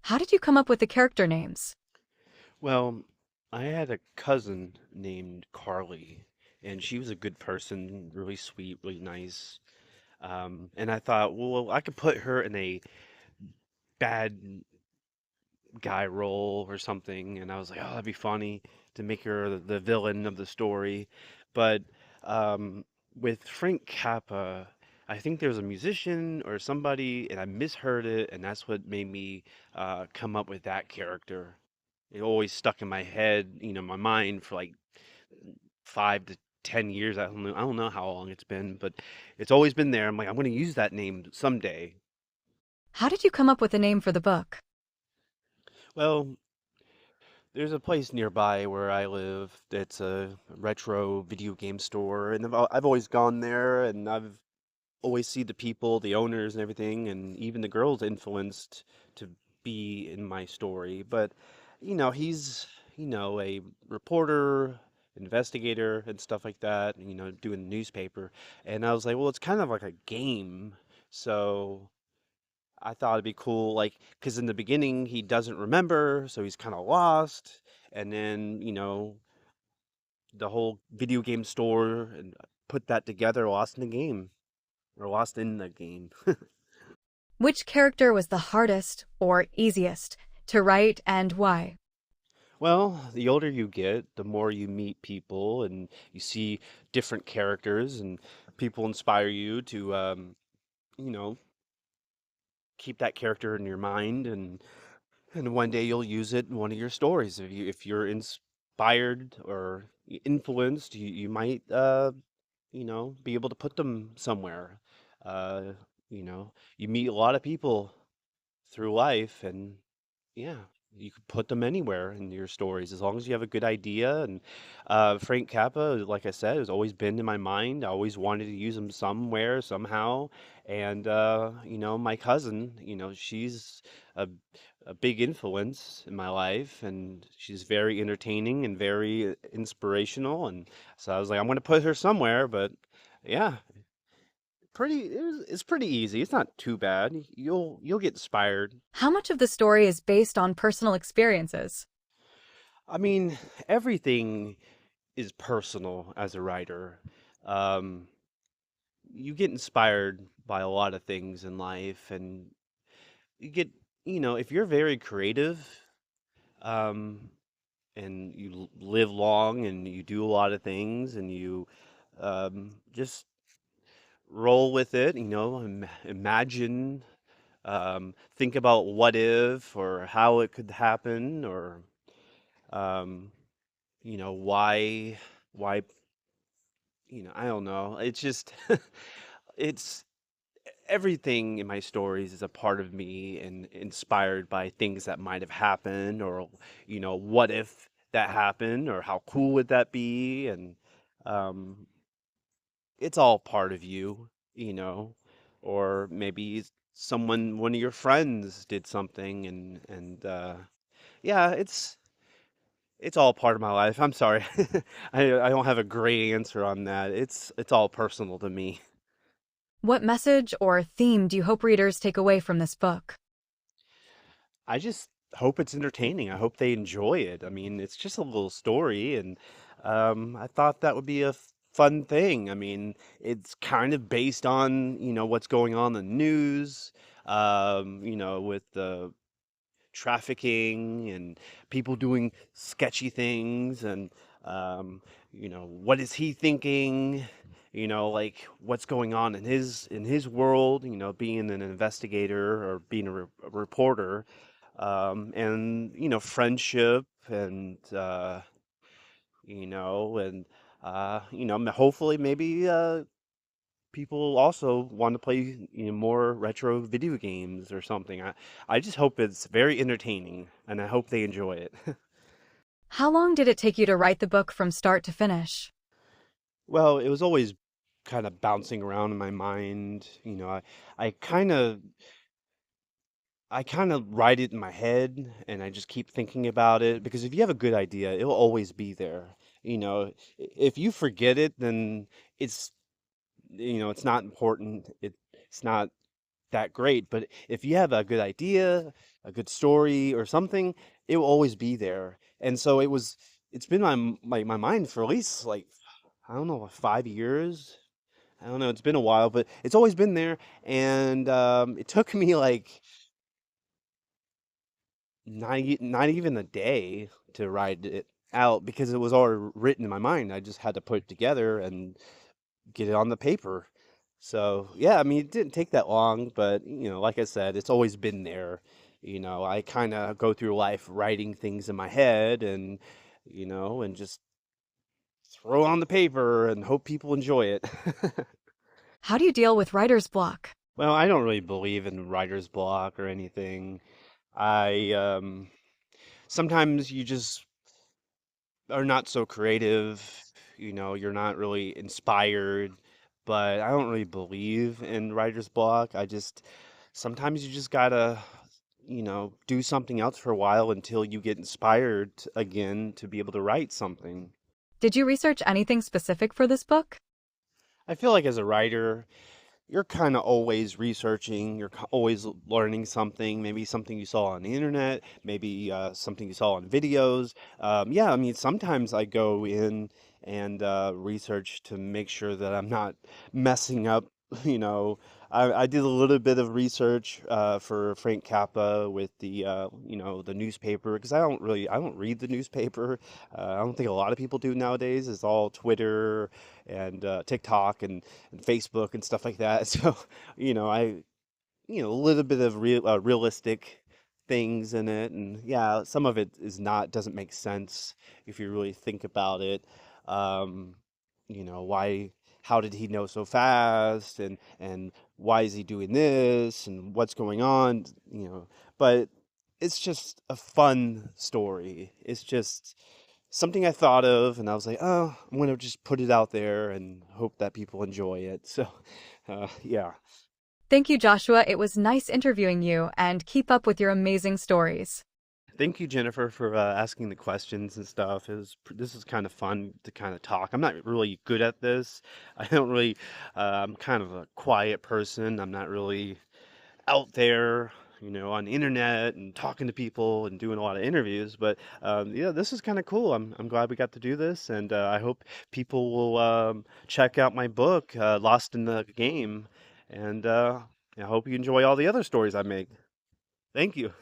How did you come up with the character names? Well, I had a cousin named Carly, and she was a good person, really sweet, really nice. And I thought, well, I could put her in a bad guy role or something, and I was like, oh, that'd be funny to make her the villain of the story. But um, with Frank Cappa, I think there's a musician or somebody, and I misheard it, and that's what made me come up with that character. It always stuck in my head, my mind for like 5 to 10 years. I don't know how long it's been, but it's always been there. I'm like, I'm going to use that name someday. How did you come up with the name for the book? Well, there's a place nearby where I live that's a retro video game store, and I've always gone there, and I've always see the people, the owners, and everything, and even the girls influenced to be in my story. But he's a reporter, investigator, and stuff like that. Doing newspaper, and I was like, well, it's kind of like a game, so. I thought it'd be cool, like, because in the beginning he doesn't remember, so he's kind of lost. And then, the whole video game store and put that together, lost in the game, or lost in the game. Which character was the hardest or easiest to write and why? Well, the older you get, the more you meet people and you see different characters, and people inspire you to, you know, keep that character in your mind, and one day you'll use it in one of your stories. If you're inspired or influenced, you might be able to put them somewhere. Uh, you meet a lot of people through life, and yeah, you could put them anywhere in your stories as long as you have a good idea. And Frank Cappa, like I said, has always been in my mind. I always wanted to use him somewhere, somehow. And my cousin, she's a a big influence in my life, and she's very entertaining and very inspirational. And so I was like, I'm going to put her somewhere. But yeah, it's pretty easy. It's not too bad. You'll get inspired. How much of the story is based on personal experiences? I mean, everything is personal as a writer. Um, you get inspired by a lot of things in life, and you get, if you're very creative, um, and you live long and you do a lot of things, and you just roll with it, imagine, think about what if or how it could happen, or um, why I don't know. It's just it's everything in my stories is a part of me and inspired by things that might have happened, or what if that happened, or how cool would that be. And um it's all part of you, you know or maybe one of your friends did something, and yeah, it's all part of my life. I'm sorry. I don't have a great answer on that. It's all personal to me. What message or theme do you hope readers take away from this book? I just hope it's entertaining. I hope they enjoy it. I mean, it's just a little story, and I thought that would be a fun thing. I mean, it's kind of based on, what's going on in the news, with the trafficking and people doing sketchy things, and what is he thinking, like what's going on in his world, being an investigator or being a reporter, and friendship, and hopefully maybe people also want to play, more retro video games or something. I just hope it's very entertaining, and I hope they enjoy it. How long did it take you to write the book from start to finish? Well, it was always kind of bouncing around in my mind. I kind of I kind of write it in my head, and I just keep thinking about it, because if you have a good idea, it'll always be there. If you forget it, then it's it's not important. It's not that great. But if you have a good idea, a good story or something, it will always be there. And so it's been my mind for at least like, I don't know, 5 years. I don't know, it's been a while, but it's always been there. And it took me like not even a day to write it out because it was already written in my mind. I just had to put it together and get it on the paper. So, yeah, I mean, it didn't take that long, but like I said, it's always been there. I kind of go through life writing things in my head and just throw on the paper and hope people enjoy it. How do you deal with writer's block? Well, I don't really believe in writer's block or anything. I sometimes you just are not so creative, you're not really inspired, but I don't really believe in writer's block. I just sometimes you just gotta, do something else for a while until you get inspired again to be able to write something. Did you research anything specific for this book? I feel like as a writer, you're kind of always researching, you're always learning something, maybe something you saw on the internet, maybe something you saw on videos. Yeah, I mean, sometimes I go in and research to make sure that I'm not messing up. You know, I did a little bit of research for Frank Cappa with the newspaper because I don't read the newspaper. I don't think a lot of people do nowadays. It's all Twitter and TikTok and Facebook and stuff like that. So, I a little bit of realistic things in it, and yeah, some of it is not doesn't make sense if you really think about it. Um, why? How did he know so fast? And why is he doing this? And what's going on? But it's just a fun story. It's just something I thought of, and I was like, oh, I'm gonna just put it out there and hope that people enjoy it. So, yeah. Thank you, Joshua. It was nice interviewing you, and keep up with your amazing stories. Thank you, Jennifer, for asking the questions and stuff. This is kind of fun to kind of talk. I'm not really good at this. I don't really. I'm kind of a quiet person. I'm not really out there, on the internet and talking to people and doing a lot of interviews. But yeah, this is kind of cool. I'm glad we got to do this, and I hope people will check out my book, Lost in the Game, and I hope you enjoy all the other stories I make. Thank you.